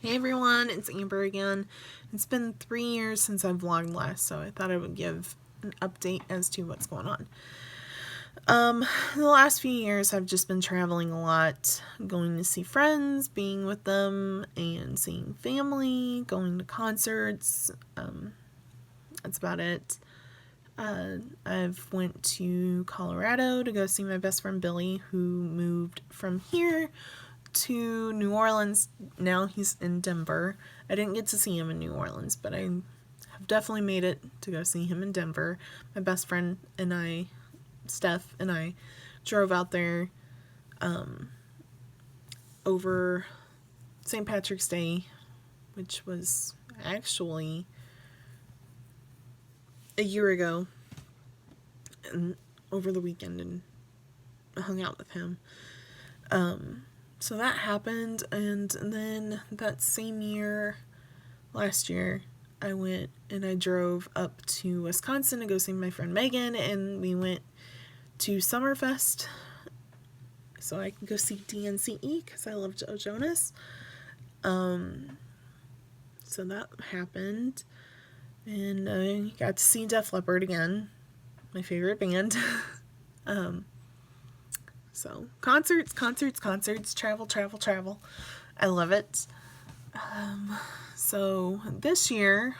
Hey everyone, it's Amber again. It's been 3 years since I've vlogged last, so I thought I would give an update as to what's going on. The last few years I've just been traveling a lot, going to see friends, being with them, and seeing family, going to concerts. That's about it. I've went to Colorado to go see my best friend Billy, who moved from here to New Orleans. Now he's in Denver. I didn't get to see him in New Orleans, but I have definitely made it to go see him in Denver. My best friend and I, Steph, and I drove out there over St. Patrick's Day, which was actually a year ago, and over the weekend, and hung out with him. So that happened, and then that same year, last year, I went and I drove up to Wisconsin to go see my friend Megan, and we went to Summerfest so I could go see DNCE because I love Joe Jonas. So that happened, and I got to see Def Leppard again, my favorite band. So concerts, travel, travel, travel. I love it. So this year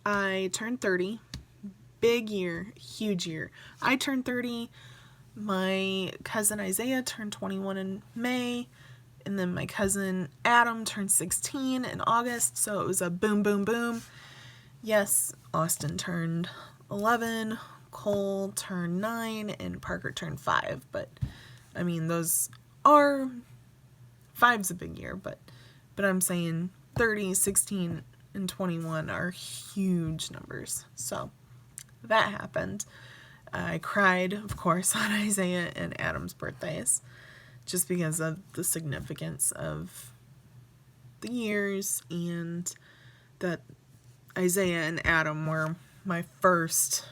I turned 30. Big year, huge year. I turned 30. My cousin Isaiah turned 21 in May. And then my cousin Adam turned 16 in August. So it was a boom, boom, boom. Yes, Austin turned 11. Cole turned 9 and Parker turned 5, but I mean those are 5's a big year, but I'm saying 30, 16, and 21 are huge numbers. So that happened. I cried, of course, on Isaiah and Adam's birthdays just because of the significance of the years, and that Isaiah and Adam were my first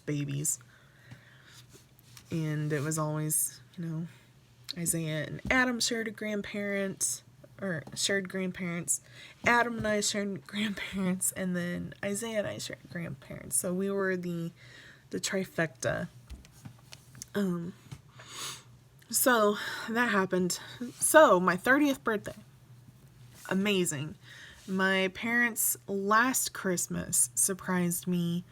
babies, and it was always, Isaiah and Adam shared grandparents. Adam and I shared grandparents, and then Isaiah and I shared grandparents. So we were the trifecta. So that happened. So my 30th birthday, amazing. My parents last Christmas surprised me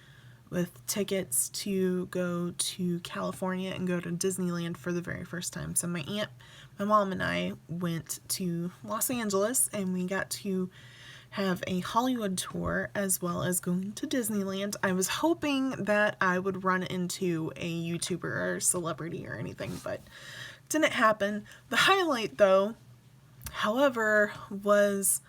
with tickets to go to California and go to Disneyland for the very first time. So my mom and I went to Los Angeles, and we got to have a Hollywood tour as well as going to Disneyland. I was hoping that I would run into a YouTuber or celebrity or anything, but didn't happen. The highlight, though, however, was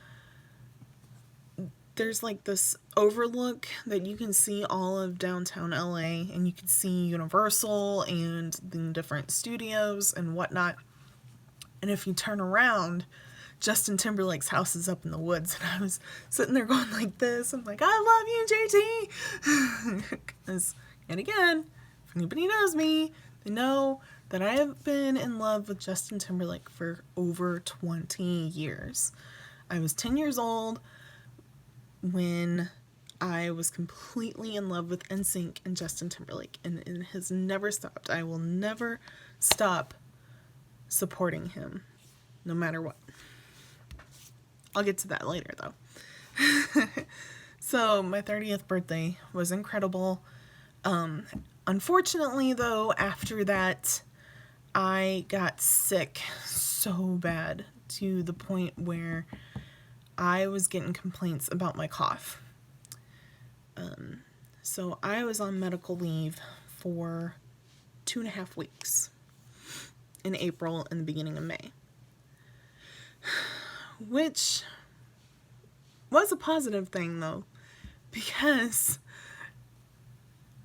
there's like this overlook that you can see all of downtown LA, and you can see Universal and the different studios and whatnot. And if you turn around, Justin Timberlake's house is up in the woods, and I was sitting there going like this. I'm like, I love you, JT. And again, if anybody knows me, they know that I have been in love with Justin Timberlake for over 20 years. I was 10 years old when I was completely in love with NSYNC and Justin Timberlake, and it has never stopped. I will never stop supporting him, no matter what. I'll get to that later, though. So my 30th birthday was incredible. Unfortunately, though, after that, I got sick so bad to the point where I was getting complaints about my cough. So I was on medical leave for 2.5 weeks in April and the beginning of May, which was a positive thing, though, because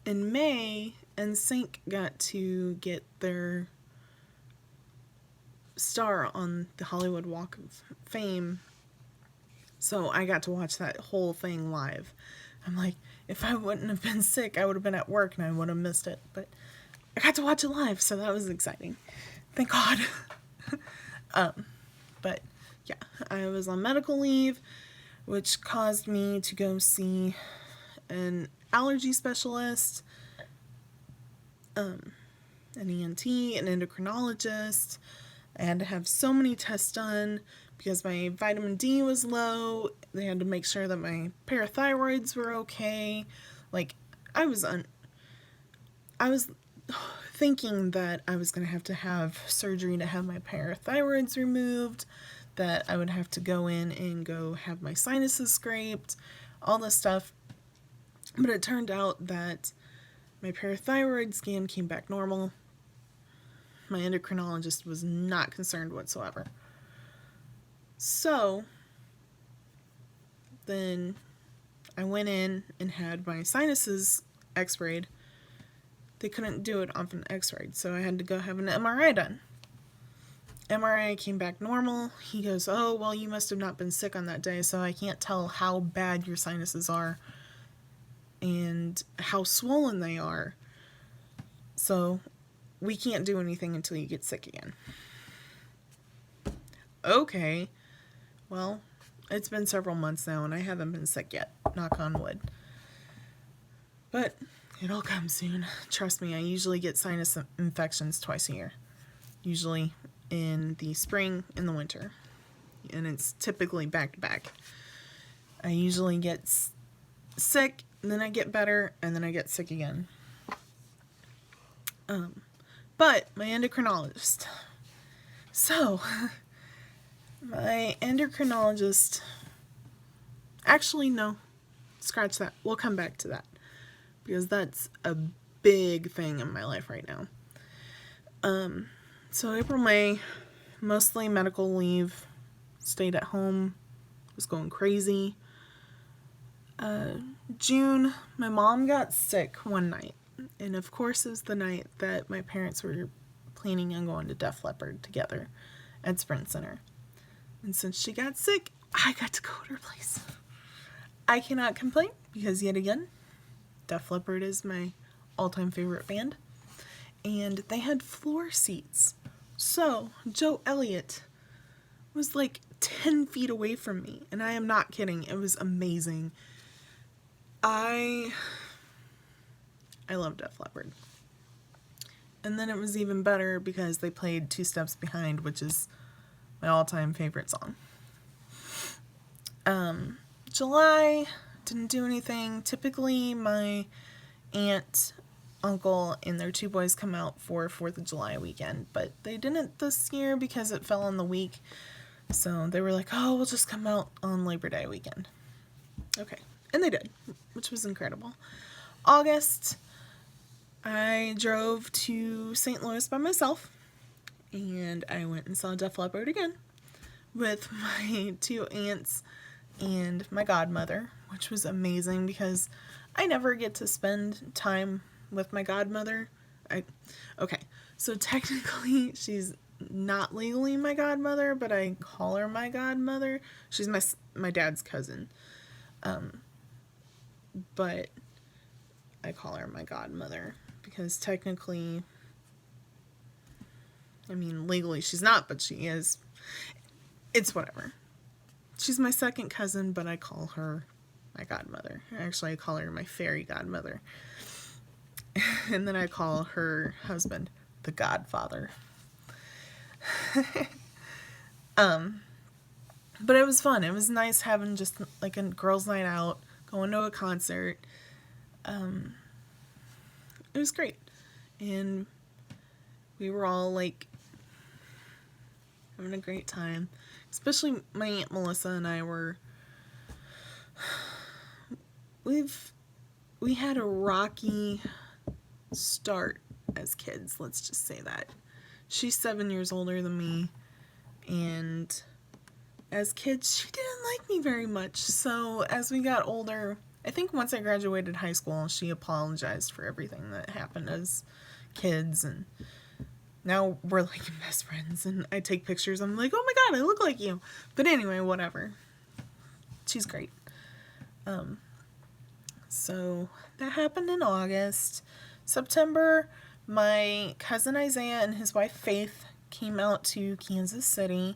in May, NSYNC got to get their star on the Hollywood Walk of Fame. So I got to watch that whole thing live. I'm like, if I wouldn't have been sick, I would have been at work and I would have missed it. But I got to watch it live, so that was exciting. Thank God. But yeah, I was on medical leave, which caused me to go see an allergy specialist, an ENT, an endocrinologist. I had to have so many tests done because my vitamin D was low. They had to make sure that my parathyroids were okay. Like, I was thinking that I was going to have surgery to have my parathyroids removed, that I would have to go in and go have my sinuses scraped, all this stuff. But it turned out that my parathyroid scan came back normal. My endocrinologist was not concerned whatsoever. So then I went in and had my sinuses x-rayed. They couldn't do it off an x-ray, so I had to go have an MRI done. MRI came back normal. He goes, oh, well, you must have not been sick on that day, so I can't tell how bad your sinuses are and how swollen they are. So we can't do anything until you get sick again. Okay. Well, it's been several months now and I haven't been sick yet. Knock on wood. But it'll come soon. Trust me, I usually get sinus infections twice a year. Usually in the spring and the winter. And it's typically back to back. I usually get sick, and then I get better, and then I get sick again. But my endocrinologist. So, my endocrinologist... Actually, no. Scratch that. We'll come back to that. Because that's a big thing in my life right now. So April, May, mostly medical leave. Stayed at home. Was going crazy. June, my mom got sick one night. And of course it was the night that my parents were planning on going to Def Leppard together at Sprint Center. And since she got sick, I got to go to her place. I cannot complain because yet again, Def Leppard is my all-time favorite band. And they had floor seats. So Joe Elliott was like 10 feet away from me. And I am not kidding. It was amazing. I love Def Leppard. And then it was even better because they played Two Steps Behind, which is my all-time favorite song. July, didn't do anything. Typically, my aunt, uncle, and their two boys come out for 4th of July weekend, but they didn't this year because it fell on the week. So they were like, oh, we'll just come out on Labor Day weekend. Okay. And they did, which was incredible. August, I drove to St. Louis by myself, and I went and saw Def Leppard again with my two aunts and my godmother, which was amazing because I never get to spend time with my godmother. Okay, so technically she's not legally my godmother, but I call her my godmother. She's my dad's cousin. But I call her my godmother because technically, I mean, legally she's not, but she is. It's whatever. She's my second cousin, but I call her my godmother. Actually, I call her my fairy godmother. And then I call her husband the godfather. But it was fun. It was nice having just like a girls' night out, going to a concert. It was great. And we were all like having a great time. Especially my Aunt Melissa and I were... We had a rocky start as kids, let's just say that. She's 7 years older than me, and as kids, she didn't like me very much. So as we got older, I think once I graduated high school, she apologized for everything that happened as kids, and now we're like best friends, and I take pictures. I'm like, oh my god, I look like you. But anyway, whatever. She's great. So that happened in August. September, my cousin Isaiah and his wife Faith came out to Kansas City.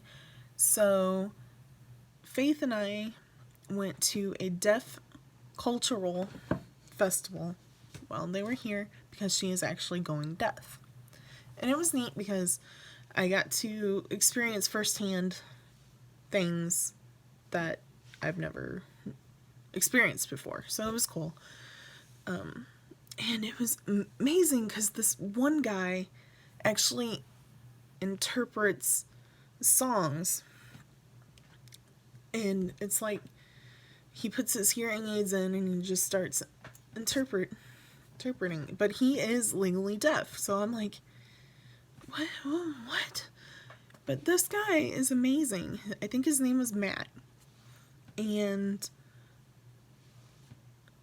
So Faith and I went to a deaf cultural festival while they were here because she is actually going deaf. And it was neat because I got to experience firsthand things that I've never experienced before. So it was cool. And it was amazing because this one guy actually interprets songs. And it's like he puts his hearing aids in and he just starts interpreting. But he is legally deaf. So I'm like, what? But this guy is amazing. I think his name was Matt. And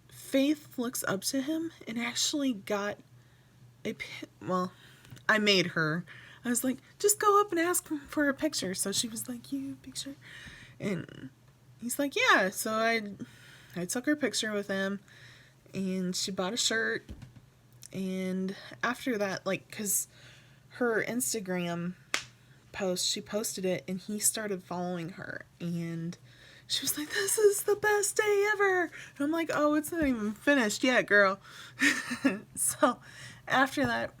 Faith looks up to him and actually got I made her. I was like, just go up and ask him for a picture. So she was like, you picture? And he's like, yeah. So I took her picture with him and she bought a shirt. And after that, like, because her Instagram post, she posted it and he started following her. And she was like, this is the best day ever. And I'm like, oh, it's not even finished yet, girl. So after that,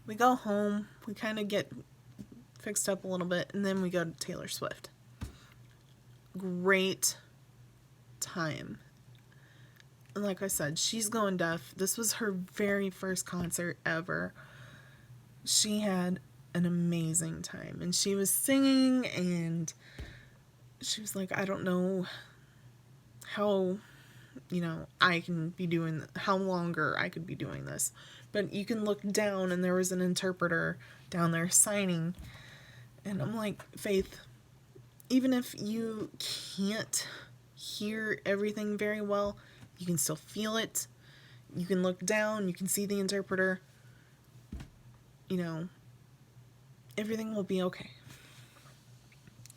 we go home. We kind of get fixed up a little bit. And then we go to Taylor Swift. Great time. And like I said, she's going deaf. This was her very first concert ever. She had an amazing time. And she was singing and she was like, I don't know how, I can be doing, how longer I could be doing this. But you can look down and there was an interpreter down there signing. And I'm like, Faith, even if you can't hear everything very well, you can still feel it. You can look down, you can see the interpreter. Everything will be okay.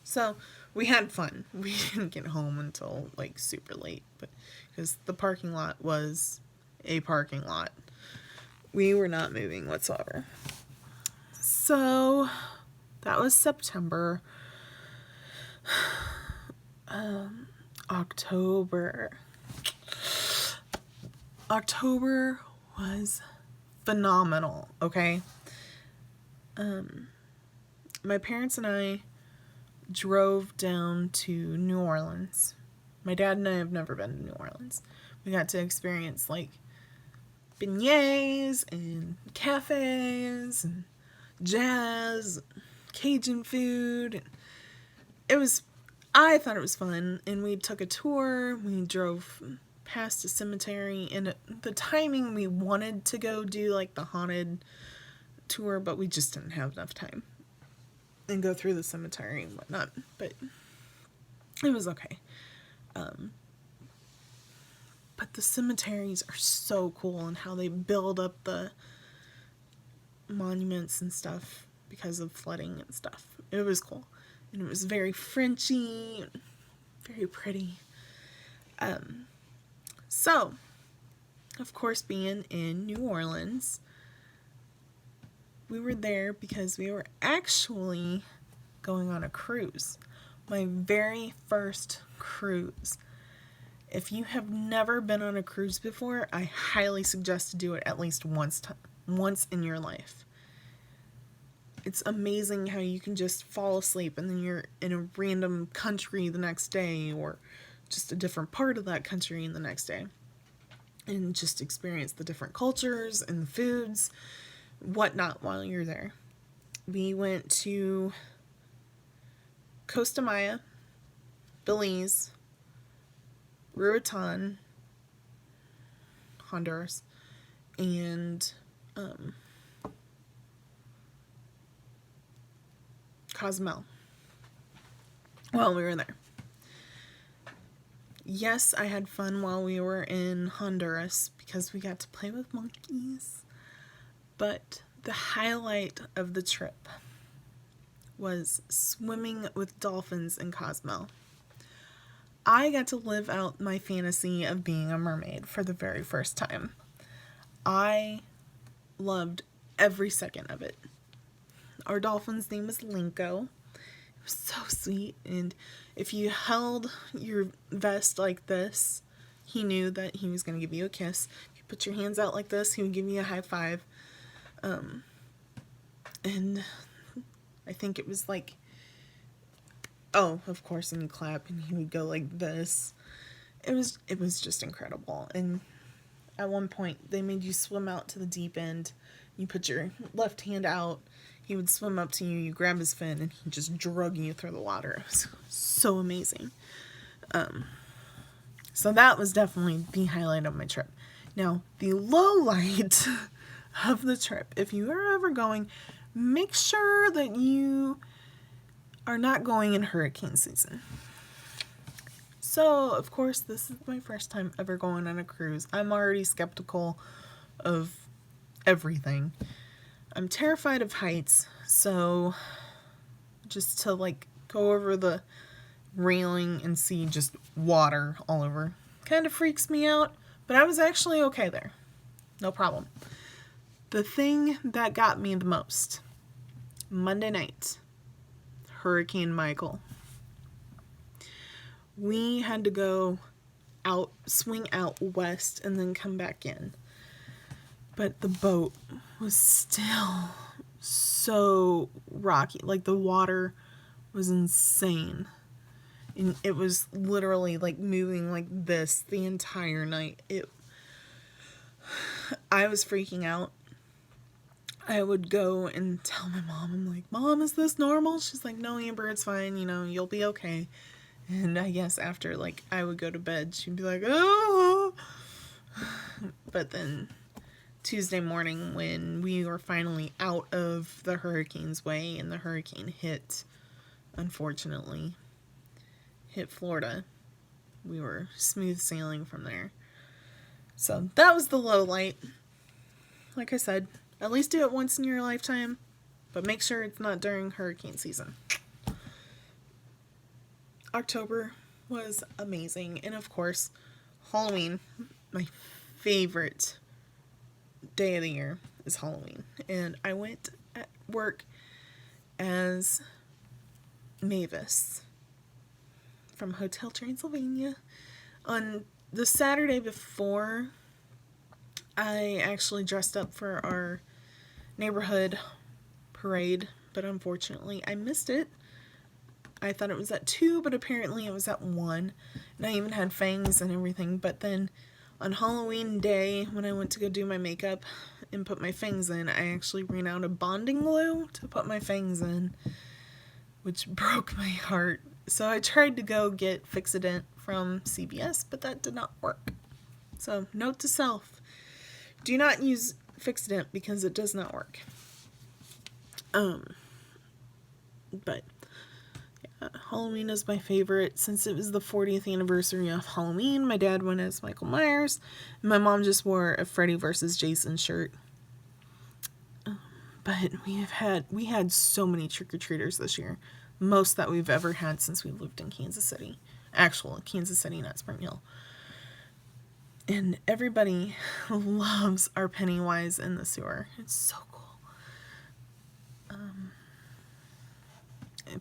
So we had fun. We didn't get home until like super late, but because the parking lot was a parking lot. We were not moving whatsoever. So that was September. October was phenomenal, okay? My parents and I drove down to New Orleans. My dad and I have never been to New Orleans. We got to experience like beignets and cafes and jazz, Cajun food. I thought it was fun, and we took a tour. We drove past a cemetery, and the timing we wanted to go do like the haunted tour, but we just didn't have enough time and go through the cemetery and whatnot, but it was okay. But the cemeteries are so cool and how they build up the monuments and stuff because of flooding and stuff. It was cool. And it was very Frenchy, very pretty. So, of course, being in New Orleans, we were there because we were actually going on a cruise. My very first cruise. If you have never been on a cruise before, I highly suggest to do it at least once in your life. It's amazing how you can just fall asleep and then you're in a random country the next day or just a different part of that country in the next day. And just experience the different cultures and the foods, whatnot while you're there. We went to Costa Maya, Belize, Roatan, Honduras, and Cozumel while we were there. Yes, I had fun while we were in Honduras because we got to play with monkeys, but the highlight of the trip was swimming with dolphins in Cozumel. I got to live out my fantasy of being a mermaid for the very first time. I loved every second of it. Our dolphin's name was Linko. So sweet. And if you held your vest like this, he knew that he was going to give you a kiss. If you put your hands out like this, he would give you a high five. And I think it was like, oh, of course, and you clap, and he would go like this. It was just incredible. And at one point, they made you swim out to the deep end. You put your left hand out. He would swim up to you. You grab his fin, and he just drug you through the water. It was so amazing. So that was definitely the highlight of my trip. Now, the low light of the trip, if you are ever going, make sure that you are not going in hurricane season. So, of course, this is my first time ever going on a cruise. I'm already skeptical of everything. I'm terrified of heights, so just to like go over the railing and see just water all over kind of freaks me out, but I was actually okay there. No problem. The thing that got me the most, Monday night, Hurricane Michael. We had to go out, swing out west, and then come back in. But the boat was still so rocky. Like, the water was insane. And it was literally, like, moving like this the entire night. I was freaking out. I would go and tell my mom, I'm like, Mom, is this normal? She's like, no, Amber, it's fine. You'll be okay. And I guess after, like, I would go to bed, she'd be like, oh. But then Tuesday morning, when we were finally out of the hurricane's way and the hurricane unfortunately, hit Florida, we were smooth sailing from there. So that was the low light. Like I said, at least do it once in your lifetime, but make sure it's not during hurricane season. October was amazing. And of course, Halloween, my favorite day of the year is Halloween. And I went at work as Mavis from Hotel Transylvania. On the Saturday before, I actually dressed up for our neighborhood parade, but unfortunately I missed it. I thought it was at 2, but apparently it was at 1. And I even had fangs and everything. But then on Halloween day, when I went to go do my makeup and put my fangs in, I actually ran out of bonding glue to put my fangs in, which broke my heart. So I tried to go get Fix-A-Dent from CVS, but that did not work. So note to self, do not use Fix-A-Dent because it does not work. But Halloween is my favorite. Since it was the 40th anniversary of Halloween, my dad went as Michael Myers. And my mom just wore a Freddy vs. Jason shirt. But we had so many trick-or-treaters this year. Most that we've ever had since we lived in Kansas City. Actual Kansas City, not Spring Hill. And everybody loves our Pennywise in the sewer. It's so cool.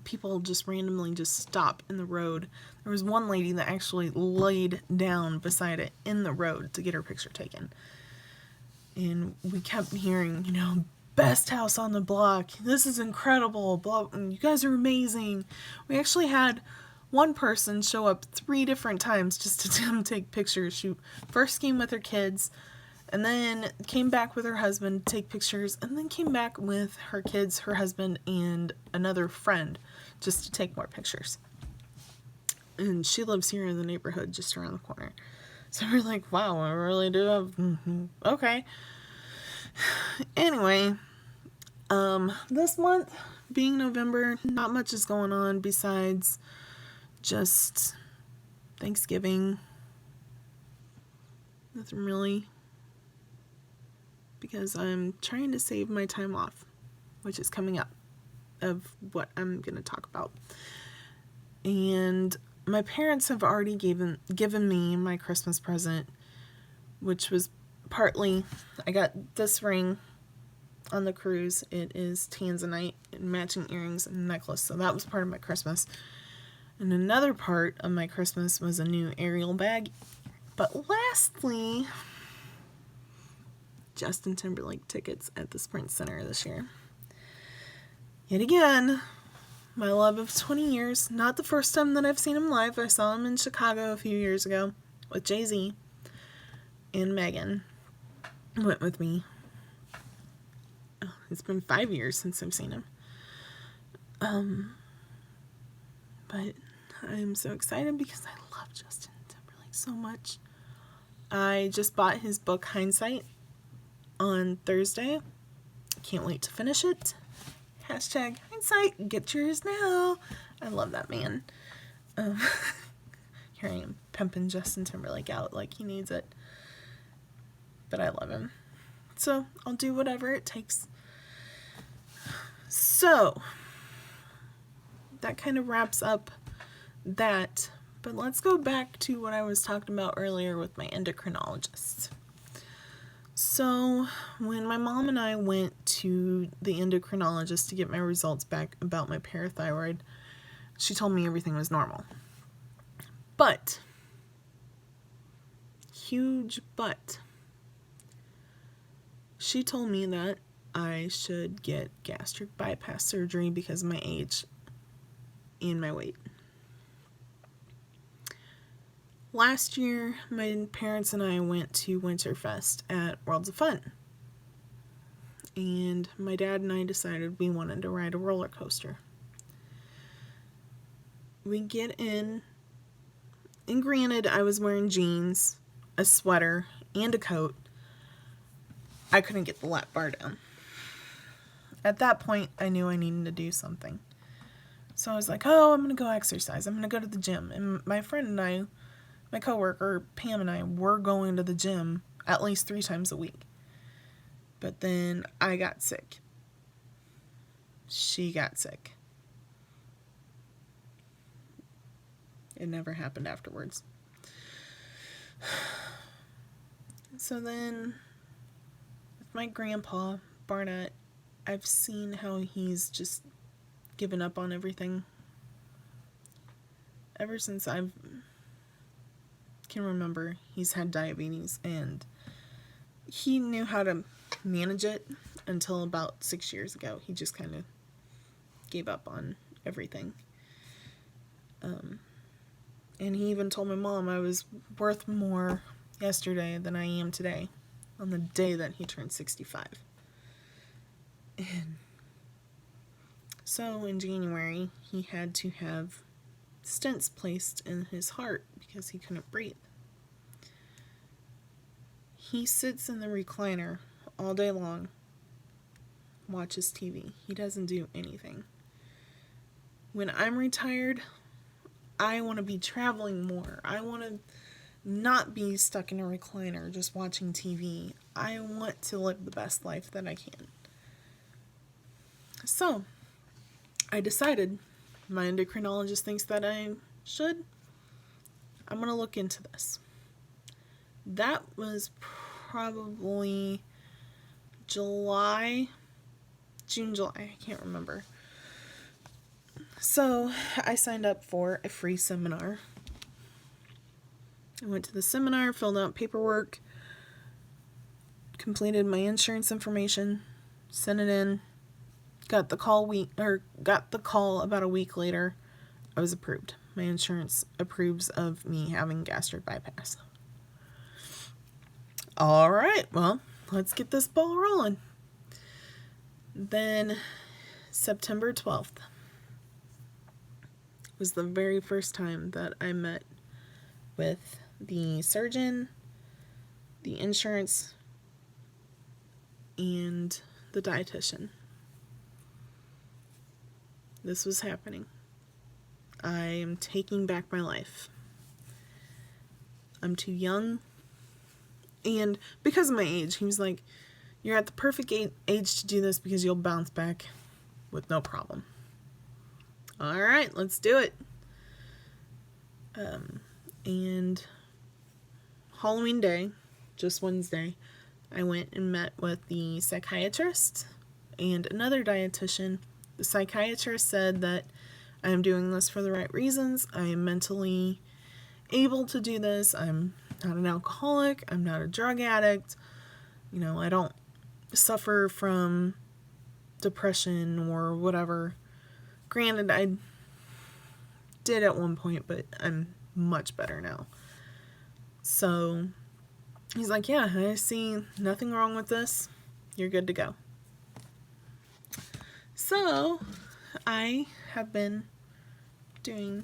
People just randomly just stop in the road. There was one lady that actually laid down beside it in the road to get her picture taken. And we kept hearing, best house on the block. This is incredible. Blah, you guys are amazing. We actually had one person show up 3 different times just to come take pictures. She first came with her kids, and then came back with her husband to take pictures, and then came back with her kids, her husband, and another friend just to take more pictures. And she lives here in the neighborhood just around the corner. So we're like, wow, I really do have... Okay. Anyway, this month, being November, not much is going on besides just Thanksgiving. Nothing really. Because I'm trying to save my time off, which is coming up, of what I'm going to talk about. And my parents have already given me my Christmas present, which was partly, I got this ring on the cruise. It is tanzanite, matching earrings and necklace. So that was part of my Christmas. And another part of my Christmas was a new Ariel bag. But lastly, Justin Timberlake tickets at the Sprint Center this year. Yet again, my love of 20 years. Not the first time that I've seen him live. I saw him in Chicago a few years ago with Jay-Z, and Megan went with me. It's been 5 years since I've seen him. But I'm so excited because I love Justin Timberlake so much. I just bought his book Hindsight on Thursday. Can't wait to finish it. Hashtag Hindsight. Get yours now. I love that man. Here I am pimping Justin Timberlake out like he needs it. But I love him. So I'll do whatever it takes. So that kind of wraps up that. But let's go back to what I was talking about earlier with my endocrinologist. So when my mom and I went to the endocrinologist to get my results back about my parathyroid, she told me everything was normal. But, huge but, she told me that I should get gastric bypass surgery because of my age and my weight. Last year, my parents and I went to Winterfest at Worlds of Fun. And my dad and I decided we wanted to ride a roller coaster. We get in, and granted, I was wearing jeans, a sweater, and a coat. I couldn't get the lap bar down. At that point, I knew I needed to do something. So I was like, oh, I'm going to go exercise. I'm going to go to the gym. And my friend and I, my coworker, Pam, and I were going to the gym at least 3 times a week. But then I got sick. She got sick. It never happened afterwards. So then, with my grandpa, Barnett, I've seen how he's just given up on everything. Ever since I can remember, he's had diabetes, and he knew how to manage it until about 6 years ago. He just kind of gave up on everything. And he even told my mom I was worth more yesterday than I am today, on the day that he turned 65. And so in January, he had to have stents placed in his heart because he couldn't breathe. He sits in the recliner all day long, watches TV. He doesn't do anything. When I'm retired, I want to be traveling more. I want to not be stuck in a recliner just watching TV. I want to live the best life that I can. So, I decided, my endocrinologist thinks that I should. I'm going to look into this. That was probably June, July, I can't remember. So, I signed up for a free seminar. I went to the seminar, filled out paperwork, completed my insurance information, sent it in, got the call about a week later. I was approved. My insurance approves of me having gastric bypass. All right, well, let's get this ball rolling. Then, September 12th was the very first time that I met with the surgeon, the insurance, and the dietitian. This was happening. I am taking back my life. I'm too young. And because of my age, he was like, you're at the perfect age to do this because you'll bounce back with no problem. All right, let's do it. And Halloween day, just Wednesday, I went and met with the psychiatrist and another dietitian. The psychiatrist said that I am doing this for the right reasons. I am mentally able to do this. I'm not an alcoholic. I'm not a drug addict. I don't suffer from depression or whatever. Granted, I did at one point, but I'm much better now. So he's like, yeah, I see nothing wrong with this. You're good to go. So I have been doing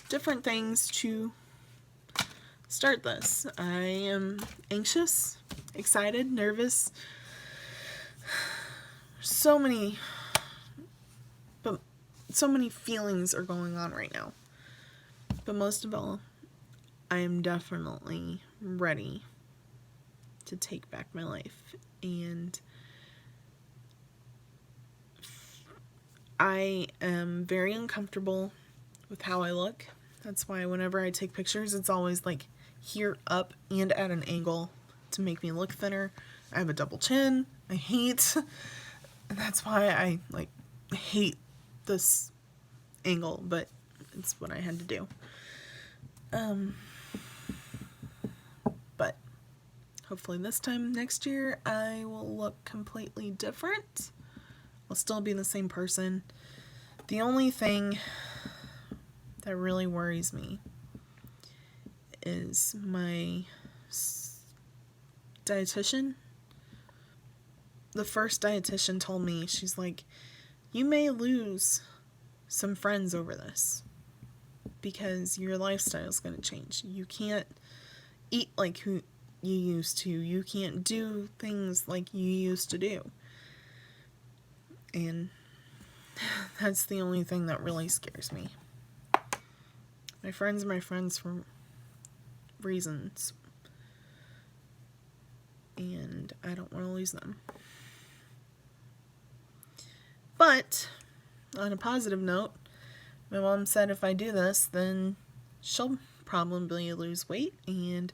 different things to start this. I am anxious, excited, nervous. So many feelings are going on right now. But most of all, I am definitely ready to take back my life. And I am very uncomfortable with how I look. That's why whenever I take pictures, it's always like here, up, and at an angle to make me look thinner. I have a double chin. I hate. That's why I hate this angle, but it's what I had to do. But hopefully this time next year I will look completely different. I'll still be the same person. The only thing that really worries me is my dietitian. The first dietitian told me, she's like, you may lose some friends over this because your lifestyle is going to change. You can't eat like who you used to. You can't do things like you used to do. And that's the only thing that really scares me. My friends are my friends for reasons. And I don't want to lose them. But, on a positive note, my mom said if I do this, then she'll probably lose weight. And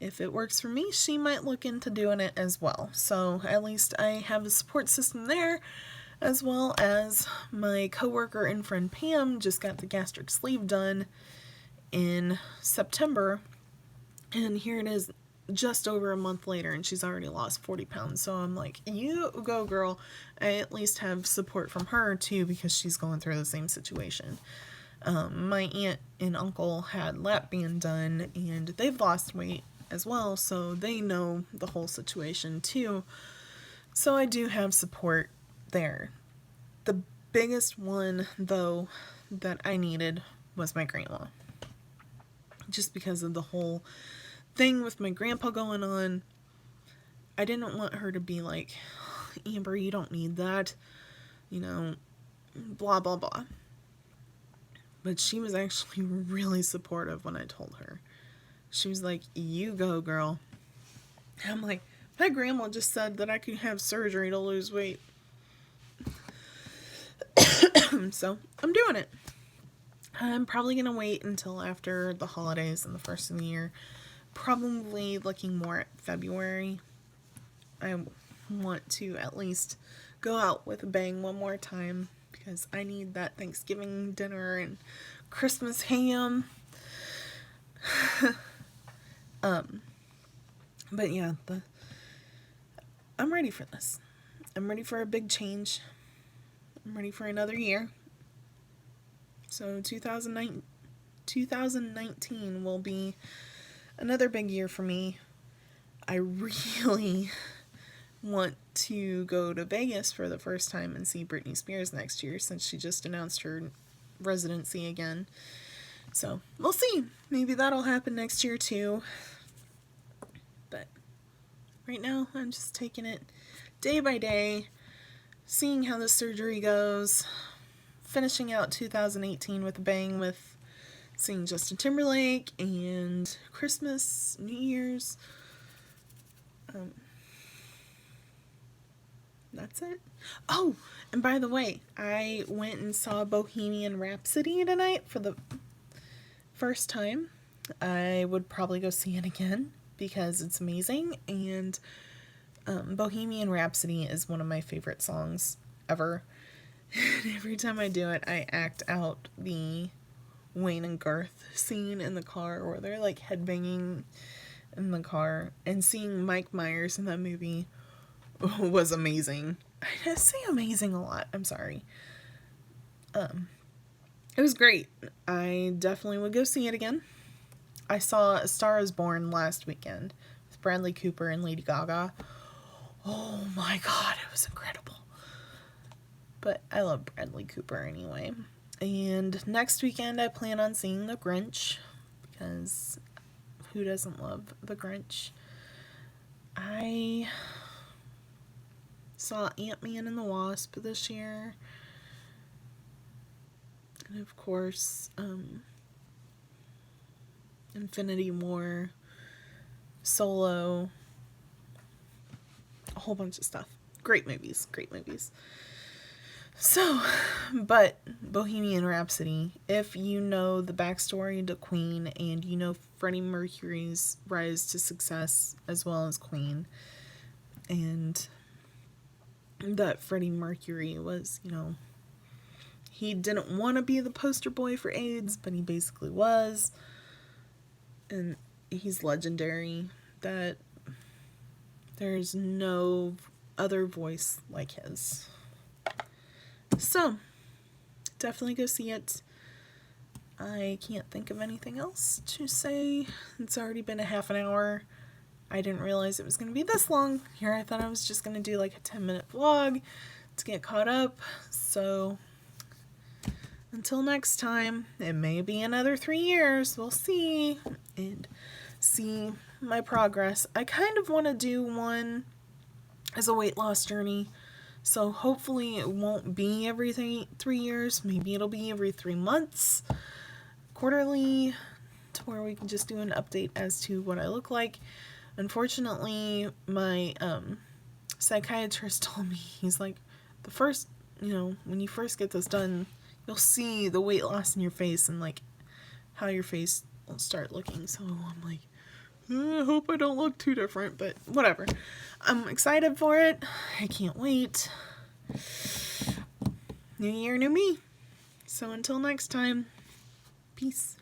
if it works for me, she might look into doing it as well. So, at least I have a support system there. As well as my coworker and friend Pam just got the gastric sleeve done in September. And here it is just over a month later and she's already lost 40 pounds. So I'm like, you go girl. I at least have support from her too because she's going through the same situation. My aunt and uncle had lap band done and they've lost weight as well. So they know the whole situation too. So I do have support there. The biggest one, though, that I needed was my grandma. Just because of the whole thing with my grandpa going on. I didn't want her to be like, Amber, you don't need that. Blah, blah, blah. But she was actually really supportive when I told her. She was like, you go, girl. I'm like, my grandma just said that I could have surgery to lose weight. So, I'm doing it. I'm probably going to wait until after the holidays and the first of the year. Probably looking more at February. I want to at least go out with a bang one more time because I need that Thanksgiving dinner and Christmas ham. But yeah, I'm ready for this. I'm ready for a big change. I'm ready for another year. So 2019 will be another big year for me. I really want to go to Vegas for the first time and see Britney Spears next year since she just announced her residency again. So we'll see. Maybe that'll happen next year too. But right now I'm just taking it day by day, seeing how the surgery goes, finishing out 2018 with a bang with seeing Justin Timberlake and Christmas, New Year's. That's it. Oh, and by the way, I went and saw Bohemian Rhapsody tonight for the first time. I would probably go see it again because it's amazing, and Bohemian Rhapsody is one of my favorite songs ever. And every time I do it, I act out the Wayne and Garth scene in the car where they're like headbanging in the car. And seeing Mike Myers in that movie was amazing. I say amazing a lot. I'm sorry. It was great. I definitely would go see it again. I saw A Star Is Born last weekend with Bradley Cooper and Lady Gaga. Oh my god, it was incredible. But I love Bradley Cooper anyway. And next weekend I plan on seeing The Grinch, because who doesn't love The Grinch? I saw Ant-Man and the Wasp this year. And of course, Infinity War, Solo, a whole bunch of stuff. Great movies, great movies. So, but Bohemian Rhapsody, if you know the backstory to Queen and you know Freddie Mercury's rise to success as well as Queen, and that Freddie Mercury was, he didn't want to be the poster boy for AIDS, but he basically was, and he's legendary, that there's no other voice like his. So, definitely go see it. I can't think of anything else to say. It's already been a half an hour. I didn't realize it was going to be this long. Here I thought I was just going to do like a 10-minute vlog to get caught up. So, until next time, it may be another 3 years. We'll see. And see my progress. I kind of want to do one as a weight loss journey. So hopefully it won't be every 3 years. Maybe it'll be every 3 months, quarterly, to where we can just do an update as to what I look like. Unfortunately, my psychiatrist told me, he's like, the first, when you first get this done, you'll see the weight loss in your face and like how your face will start looking. So I'm like, I hope I don't look too different, but whatever. I'm excited for it. I can't wait. New year, new me. So until next time, peace.